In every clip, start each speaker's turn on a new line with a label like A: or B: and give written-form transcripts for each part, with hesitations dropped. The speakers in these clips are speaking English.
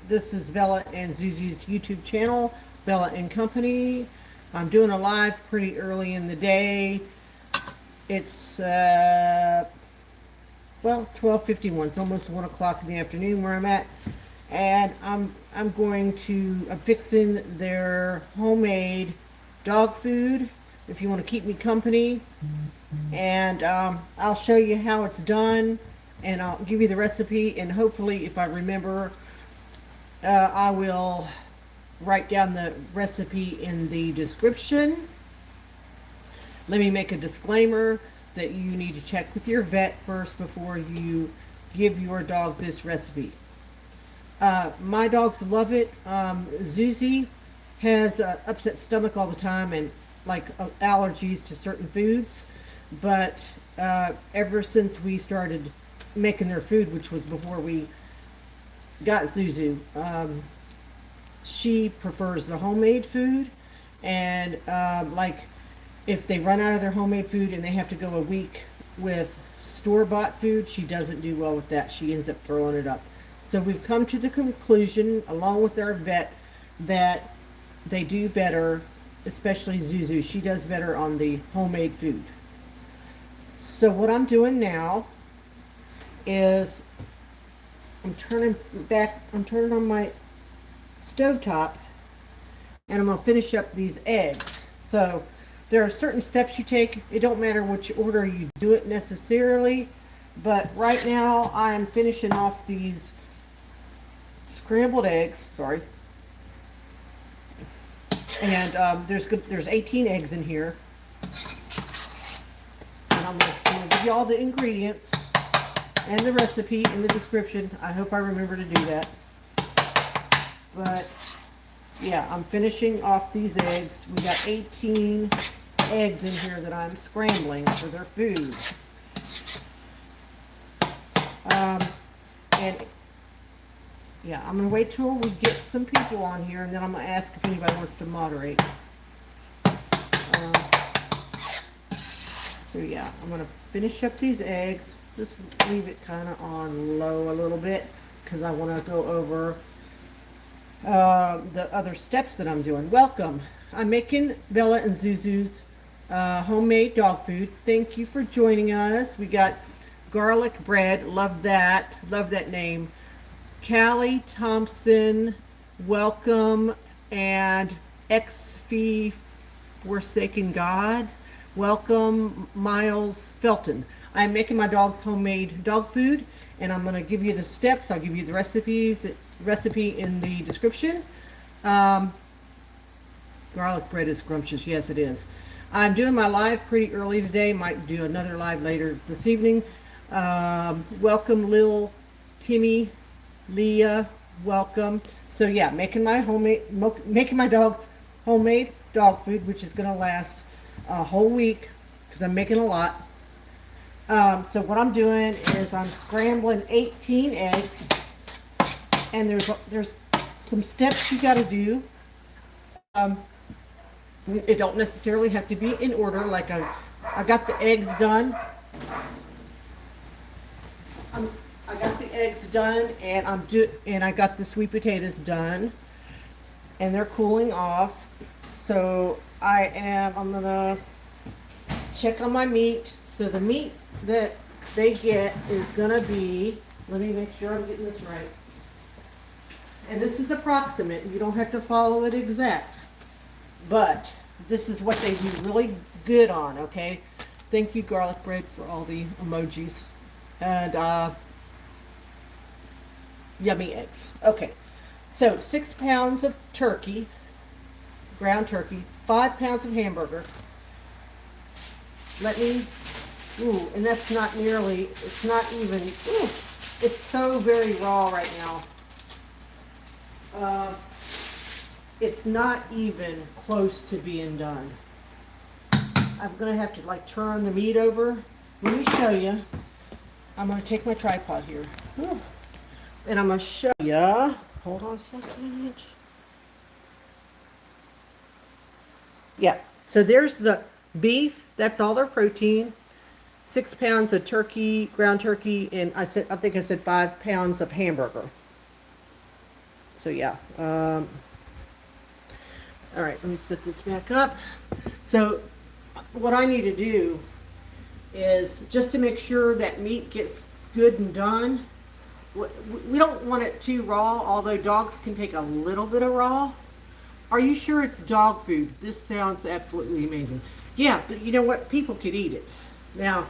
A: This is Bella and Zuzu's YouTube channel, Bella and Company. I'm doing a live pretty early in the day. It's well, 12:51. It's almost 1 o'clock in the afternoon where I'm at, and I'm fixing their homemade dog food. If you want to keep me company, and I'll show you how it's done, and I'll give you the recipe, and hopefully, if I remember, I will write down the recipe in the description. Let me make a disclaimer that you need to check with your vet first before you give your dog this recipe. My dogs love it. Zuzi has upset stomach all the time and allergies to certain foods, but ever since we started making their food, which was before we got Zuzu, she prefers the homemade food, and if they run out of their homemade food and they have to go a week with store-bought food, she doesn't do well with that. She ends up throwing it up. So we've come to the conclusion, along with our vet, that they do better, especially Zuzu. She does better on the homemade food. So what I'm doing now is I'm turning on my stovetop, and I'm going to finish up these eggs. So there are certain steps you take. It don't matter which order you do it necessarily, but right now I'm finishing off these scrambled eggs. Sorry. And there's 18 eggs in here. And I'm gonna give you all the ingredients and the recipe in the description. I hope I remember to do that. But yeah, I'm finishing off these eggs. We got 18 eggs in here that I'm scrambling for their food. And yeah, I'm gonna wait till we get some people on here, and then I'm gonna ask if anybody wants to moderate. So yeah, I'm gonna finish up these eggs. Just leave it kind of on low a little bit because I want to go over the other steps that I'm doing. Welcome. I'm making Bella and Zuzu's homemade dog food. Thank you for joining us. We got garlic bread. Love that. Love that name. Callie Thompson, welcome. And XFee Forsaken God, welcome. Miles Felton. I'm making my dog's homemade dog food, and I'm going to give you the steps. I'll give you the recipe in the description. Garlic bread is scrumptious. Yes, it is. I'm doing my live pretty early today. Might do another live later this evening. Welcome, Lil Timmy, Leah. Welcome. So yeah, making my dog's homemade dog food, which is going to last a whole week because I'm making a lot. So what I'm doing is I'm scrambling 18 eggs, and there's some steps you got to do. It don't necessarily have to be in order. Like I got the eggs done. I got the eggs done, and I got the sweet potatoes done, and they're cooling off. So I'm gonna check on my meat. So the meat that they get is gonna be, let me make sure I'm getting this right. And this is approximate. You don't have to follow it exact. But this is what they do really good on, okay? Thank you, Garlic Bread, for all the emojis. And yummy eggs. Okay. So 6 pounds of turkey, ground turkey, 5 pounds of hamburger. And that's not nearly, it's not even, it's so very raw right now. It's not even close to being done. I'm going to have to turn the meat over. Let me show you. I'm going to take my tripod here. And I'm going to show you. Hold on a second. Yeah. So there's the beef. That's all their protein. 6 pounds of turkey, ground turkey, and I think I said 5 pounds of hamburger. So yeah. All right, let me set this back up. So what I need to do is just to make sure that meat gets good and done. We don't want it too raw, although dogs can take a little bit of raw. Are you sure it's dog food? This sounds absolutely amazing. Yeah, but you know what? People could eat it. Now,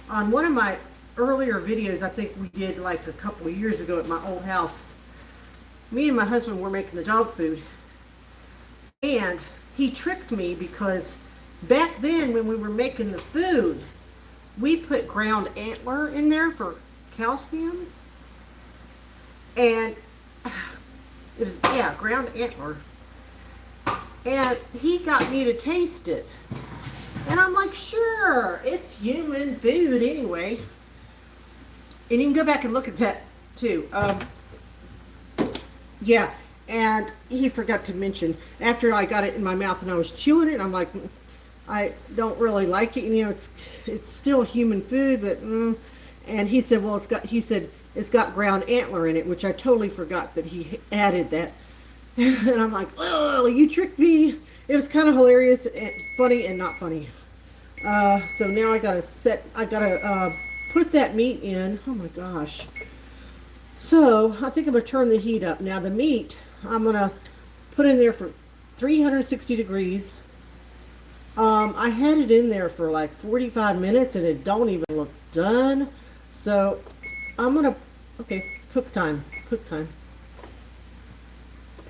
A: on one of my earlier videos, I think we did like a couple of years ago at my old house, me and my husband were making the dog food. And he tricked me because back then when we were making the food, we put ground antler in there for calcium. And it was, yeah, ground antler. And he got me to taste it. And I'm like, sure, it's human food anyway. And you can go back and look at that too. Yeah, and he forgot to mention, after I got it in my mouth and I was chewing it, I'm like, I don't really like it. You know, it's still human food, but and he said, well, it's got ground antler in it, which I totally forgot that he added that. And I'm like, oh, you tricked me. It was kind of hilarious and funny and not funny. So now I gotta put that meat in. Oh my gosh. So I think I'm gonna turn the heat up. Now the meat, I'm gonna put in there for 360 degrees. I had it in there for like 45 minutes and it don't even look done. So I'm gonna, okay, cook time.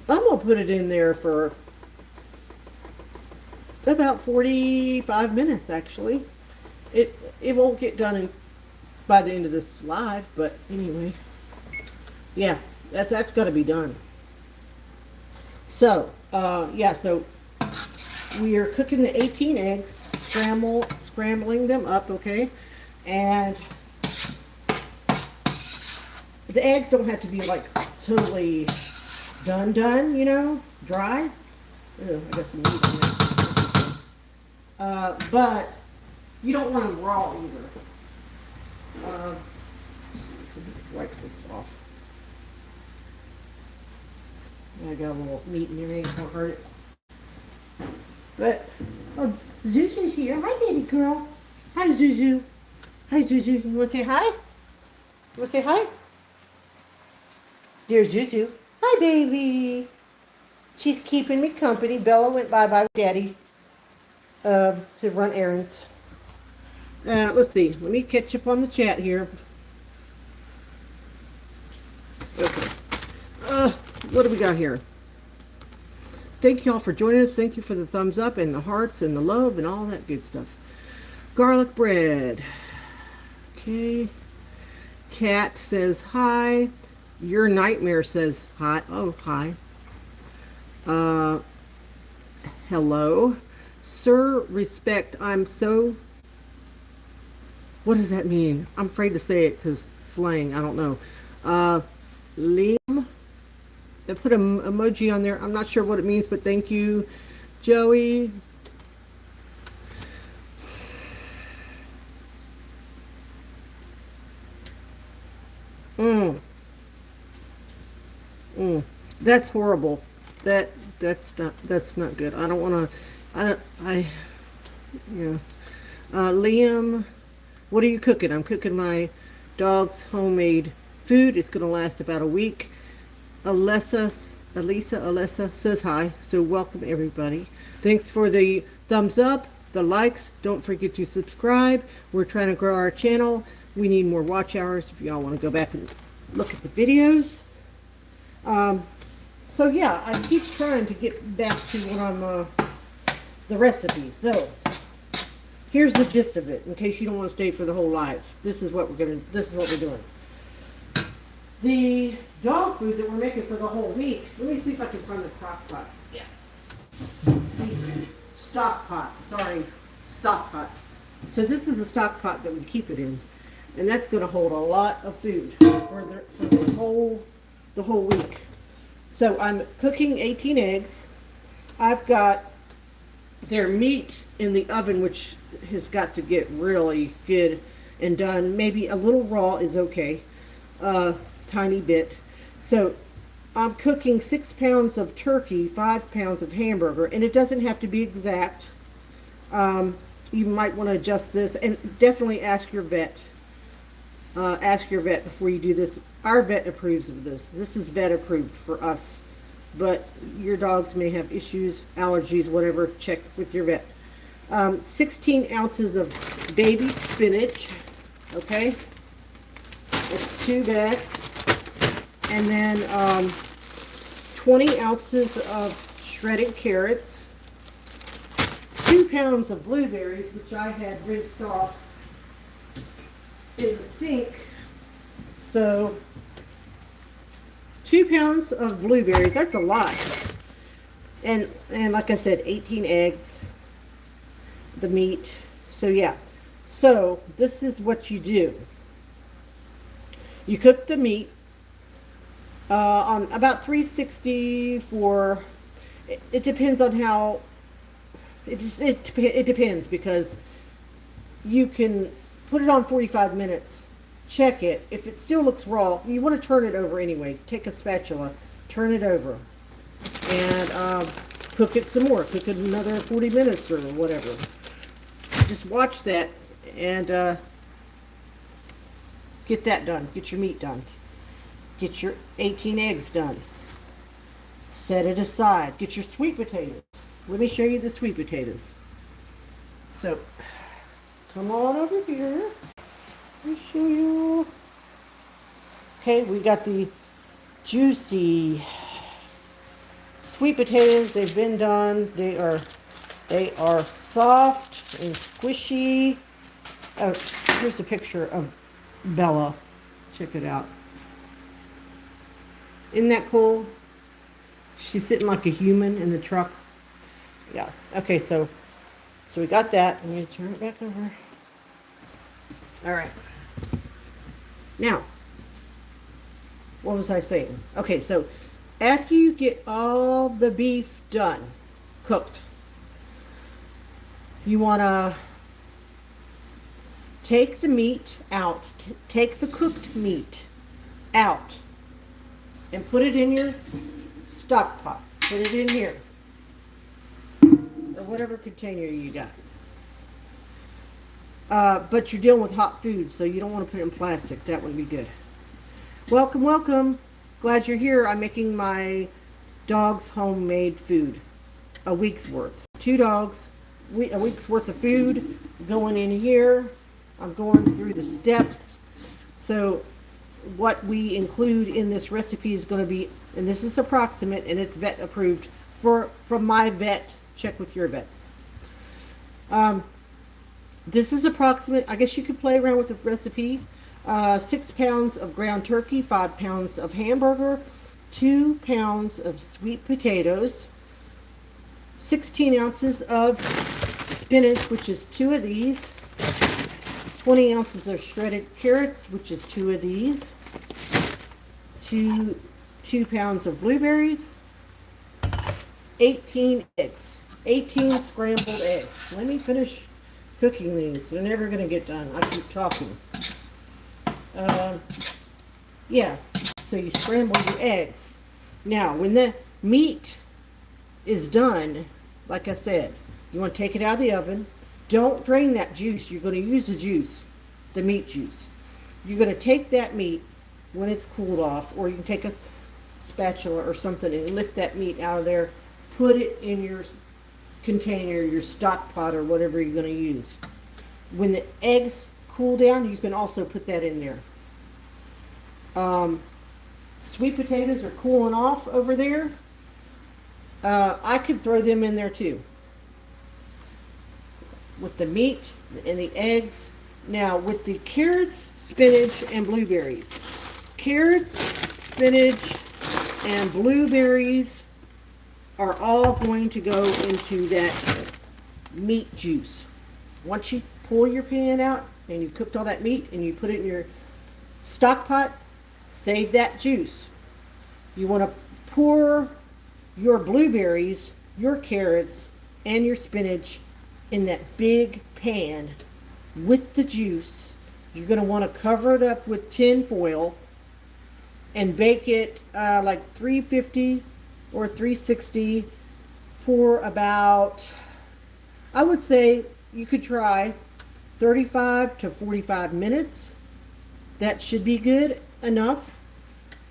A: I'm gonna put it in there for about 45 minutes actually. It won't get done by the end of this live, but anyway. Yeah, that's got to be done. So, yeah, so we are cooking the 18 eggs, scrambling them up, okay? And the eggs don't have to be like totally done, you know, dry. Ew, I got some meat in there. But you don't want them raw either. Wipe this off. I got a little meat in there, ain't gonna hurt it. But, oh, Zuzu's here. Hi, baby girl. Hi, Zuzu. Hi, Zuzu. You wanna say hi? You wanna say hi? There's Zuzu. Hi, baby. She's keeping me company. Bella went bye-bye with Daddy to run errands. Let's see. Let me catch up on the chat here. Okay. What do we got here? Thank you all for joining us. Thank you for the thumbs up and the hearts and the love and all that good stuff. Garlic bread. Okay. Cat says hi. Your Nightmare says hi. Oh, hi. Hello. Sir, respect. I'm so... What does that mean? I'm afraid to say it because slang. I don't know. Liam. I put an emoji on there. I'm not sure what it means, but thank you. Joey. That's horrible. That's not good. I don't want to. Yeah. Liam, what are you cooking? I'm cooking my dog's homemade food. It's going to last about a week. Alessa says hi. So welcome everybody. Thanks for the thumbs up, the likes. Don't forget to subscribe. We're trying to grow our channel. We need more watch hours if y'all want to go back and look at the videos. So yeah, I keep trying to get back to what I'm the recipe. So here's the gist of it in case you don't want to stay for the whole live. This is what we're doing. The dog food that we're making for the whole week. Let me see if I can find the crock pot. Yeah. Stock pot. Sorry. Stock pot. So this is a stock pot that we keep it in. And that's going to hold a lot of food for the whole week. So I'm cooking 18 eggs. I've got their meat in the oven, which has got to get really good and done. Maybe a little raw is okay. Tiny bit. So I'm cooking 6 pounds of turkey, 5 pounds of hamburger, and it doesn't have to be exact. You might want to adjust this, and definitely ask your vet. Ask your vet before you do this. Our vet approves of this. This is vet approved for us, but your dogs may have issues, allergies, whatever. Check with your vet. 16 ounces of baby spinach. Okay, it's 2 bags. And then 20 ounces of shredded carrots, 2 pounds of blueberries, which I had rinsed off in the sink. So 2 pounds of blueberries, that's a lot. And like I said, 18 eggs, the meat. So yeah, so this is what you do. You cook the meat on about 360 for, it depends on how, it depends, because you can put it on 45 minutes, check it. If it still looks raw, you want to turn it over anyway. Take a spatula, turn it over, and cook it some more. Cook it another 40 minutes or whatever. Just watch that and get that done. Get your meat done. Get your 18 eggs done. Set it aside. Get your sweet potatoes. Let me show you the sweet potatoes. So, come on over here. Let me show you. Okay, we got the juicy sweet potatoes. They've been done. They are soft and squishy. Oh, here's a picture of Bella. Check it out. Isn't that cool? She's sitting like a human in the truck. Yeah. Okay, so we got that. I'm going to turn it back over. All right. Now, what was I saying? Okay, so after you get all the beef done, cooked, you want to take the meat out. Take the cooked meat out and put it in your stock pot. Put it in here, or whatever container you got. But you're dealing with hot food, so you don't want to put it in plastic. That wouldn't be good. Welcome, welcome. Glad you're here. I'm making my dog's homemade food. A week's worth. 2 dogs, a week's worth of food going in here. I'm going through the steps. So what we include in this recipe is going to be, and this is approximate, and it's vet approved from my vet. Check with your vet. This is approximate. I guess you could play around with the recipe. 6 pounds of ground turkey, 5 pounds of hamburger, 2 pounds of sweet potatoes, 16 ounces of spinach, which is 2 of these, 20 ounces of shredded carrots, which is 2 of these, 2 pounds of blueberries, 18 eggs, 18 scrambled eggs. Let me finish cooking these. They're never going to get done. I keep talking. Yeah, so you scramble your eggs. Now, when the meat is done, like I said, you want to take it out of the oven. Don't drain that juice. You're going to use the juice, the meat juice. You're going to take that meat when it's cooled off, or you can take a spatula or something and lift that meat out of there. Put it in your container, your stock pot, or whatever you're going to use. When the eggs cool down, you can also put that in there. Sweet potatoes are cooling off over there. I could throw them in there too, with the meat and the eggs. Now, with the carrots, spinach, and blueberries. Carrots, spinach, and blueberries are all going to go into that meat juice. Once you pull your pan out and you cooked all that meat and you put it in your stock pot, save that juice. You want to pour your blueberries, your carrots, and your spinach in that big pan with the juice. You're going to want to cover it up with tin foil and bake it like 350 or 360 for about, I would say you could try 35 to 45 minutes. That should be good enough.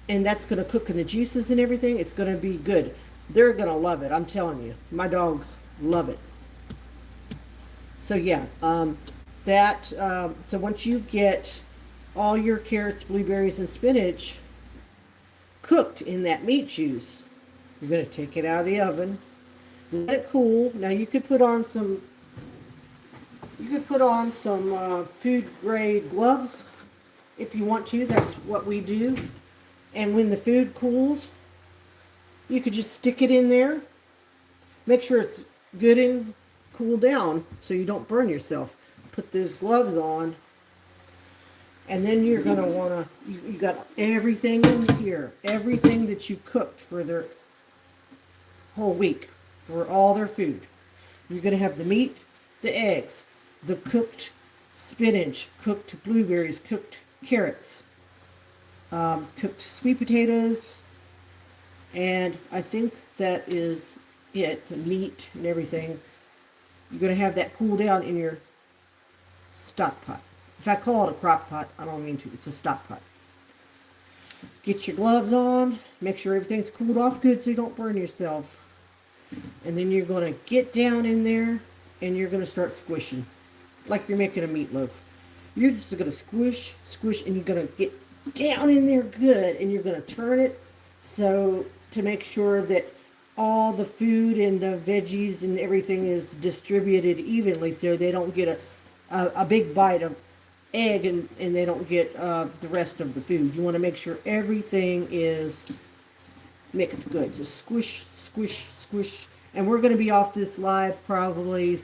A: And that's going to cook in the juices and everything. It's going to be good. They're going to love it. I'm telling you. My dogs love it. So yeah, so once you get all your carrots, blueberries, and spinach cooked in that meat juice, you're going to take it out of the oven, let it cool. Now you could put on some food grade gloves if you want to. That's what we do. And when the food cools, you could just stick it in there. Make sure it's good and cool down so you don't burn yourself. Put those gloves on, and then you're going to want to, you got everything in here, everything that you cooked for their whole week, for all their food. You're going to have the meat, the eggs, the cooked spinach, cooked blueberries, cooked carrots, cooked sweet potatoes, and I think that is it, the meat and everything. You're going to have that cool down in your stock pot. If I call it a crock pot, I don't mean to. It's a stock pot. Get your gloves on. Make sure everything's cooled off good so you don't burn yourself. And then you're going to get down in there and you're going to start squishing like you're making a meatloaf. You're just going to squish, squish, and you're going to get down in there good, and you're going to turn it so to make sure that all the food and the veggies and everything is distributed evenly so they don't get a big bite of egg and they don't get the rest of the food. You want to make sure everything is mixed good. Just squish, squish, squish. And we're going to be off this live probably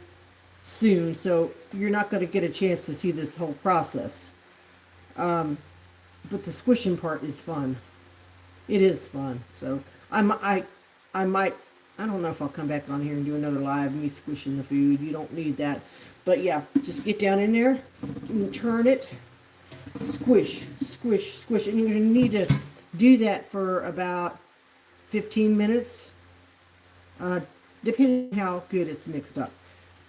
A: soon, so you're not going to get a chance to see this whole process. But the squishing part is fun. It is fun. So I might, I don't know if I'll come back on here and do another live, me squishing the food. You don't need that. But yeah, just get down in there and turn it. Squish, squish, squish. And you're going to need to do that for about 15 minutes, depending on how good it's mixed up.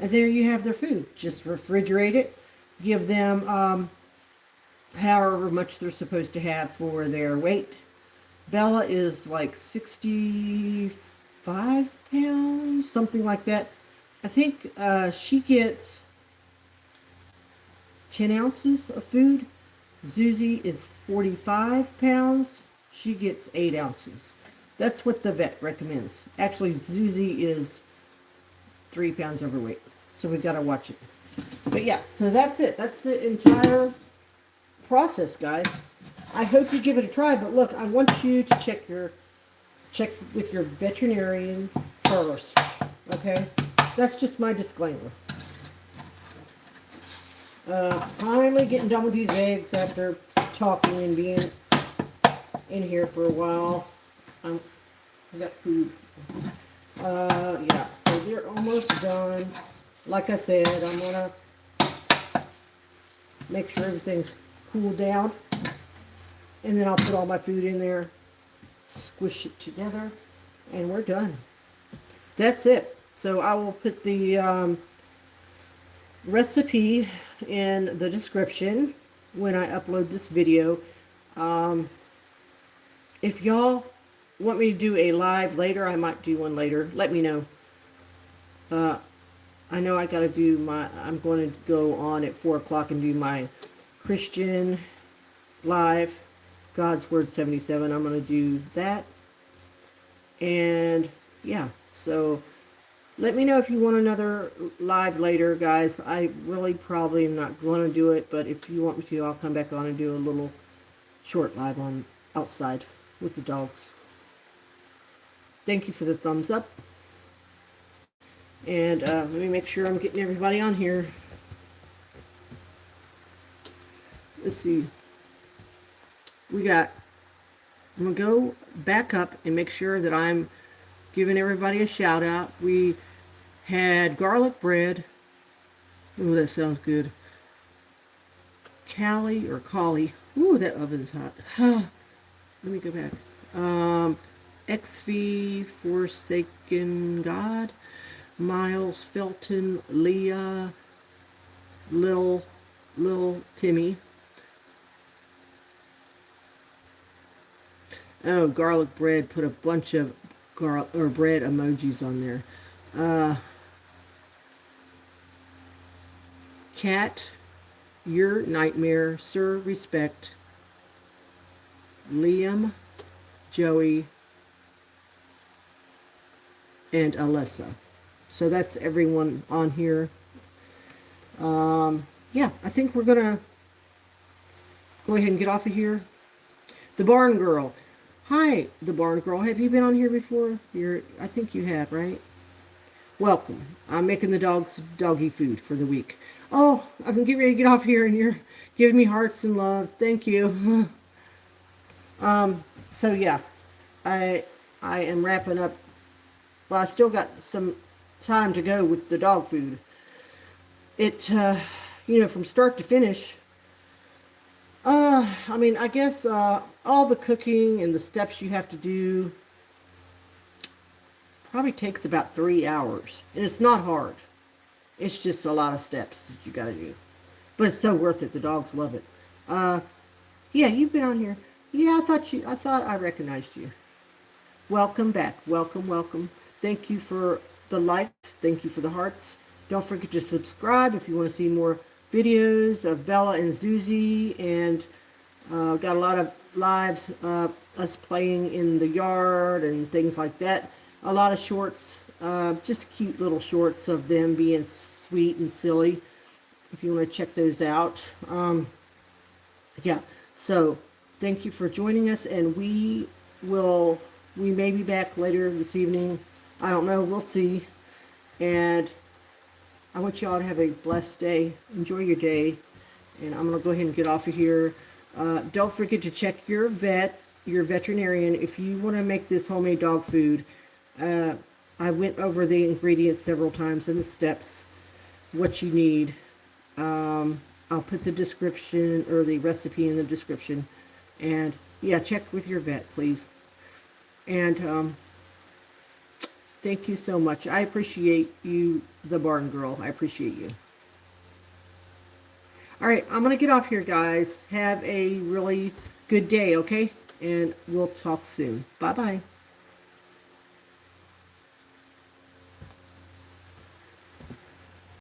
A: And there you have their food. Just refrigerate it. Give them however much they're supposed to have for their weight. Bella is like 65 pounds, something like that. I think she gets 10 ounces of food. Zuzi is 45 pounds. She gets 8 ounces. That's what the vet recommends. Actually, Zuzi is 3 pounds overweight. So we've got to watch it. But yeah, so that's it. That's the entire process, guys. I hope you give it a try, but look, I want you to check with your veterinarian first. Okay? That's just my disclaimer. Finally getting done with these eggs after talking and being in here for a while. I got food. Yeah, so they're almost done. Like I said, I'm gonna make sure everything's cooled down, and then I'll put all my food in there, squish it together, and we're done. That's it. So I will put the recipe in the description when I upload this video. If y'all want me to do a live later, I might do one later. Let me know. I know I got to do I'm going to go on at 4 o'clock and do my Christian live, God's Word 77. I'm going to do that. And yeah, so let me know if you want another live later, guys. I really probably am not going to do it, but if you want me to, I'll come back on and do a little short live on outside with the dogs. Thank you for the thumbs up. And let me make sure I'm getting everybody on here. Let's see. I'm going to go back up and make sure that I'm giving everybody a shout out. We had garlic bread. Oh, that sounds good. Callie or Collie. Ooh, that oven's hot. Let me go back. XV, Forsaken God, Miles, Felton, Leah, Little Timmy. Oh, garlic bread. Put a bunch of bread emojis on there. Uh, Cat, Your Nightmare, Sir Respect, Liam, Joey, and Alyssa. So that's everyone on here. Yeah, I think we're gonna go ahead and get off of here. The Barn Girl. Hi, the Barn Girl. Have you been on here before? I think you have, right? Welcome. I'm making the dogs doggy food for the week. Oh, I'm getting ready to get off here, and you're giving me hearts and loves. Thank you. So yeah, I am wrapping up. Well, I still got some time to go with the dog food. From start to finish. I mean, I guess all the cooking and the steps you have to do probably takes about 3 hours, and it's not hard. It's just a lot of steps that you got to do, but it's so worth it. The dogs love it. Yeah, you've been on here. Yeah, I thought I recognized you. Welcome back. Welcome, welcome. Thank you for the likes. Thank you for the hearts. Don't forget to subscribe if you want to see more videos of Bella and Zuzi, and got a lot of lives, us playing in the yard and things like that. A lot of shorts, just cute little shorts of them being sweet and silly, if you want to check those out. Yeah, so thank you for joining us, and we may be back later this evening. I don't know, we'll see. And I want you all to have a blessed day. Enjoy your day. And I'm going to go ahead and get off of here. Don't forget to check your veterinarian, if you want to make this homemade dog food. I went over the ingredients several times and the steps, what you need. I'll put the description or the recipe in the description. And yeah, check with your vet, please. And thank you so much. I appreciate you, the Barn Girl. I appreciate you. All right, I'm going to get off here, guys. Have a really good day, okay? And we'll talk soon. Bye-bye.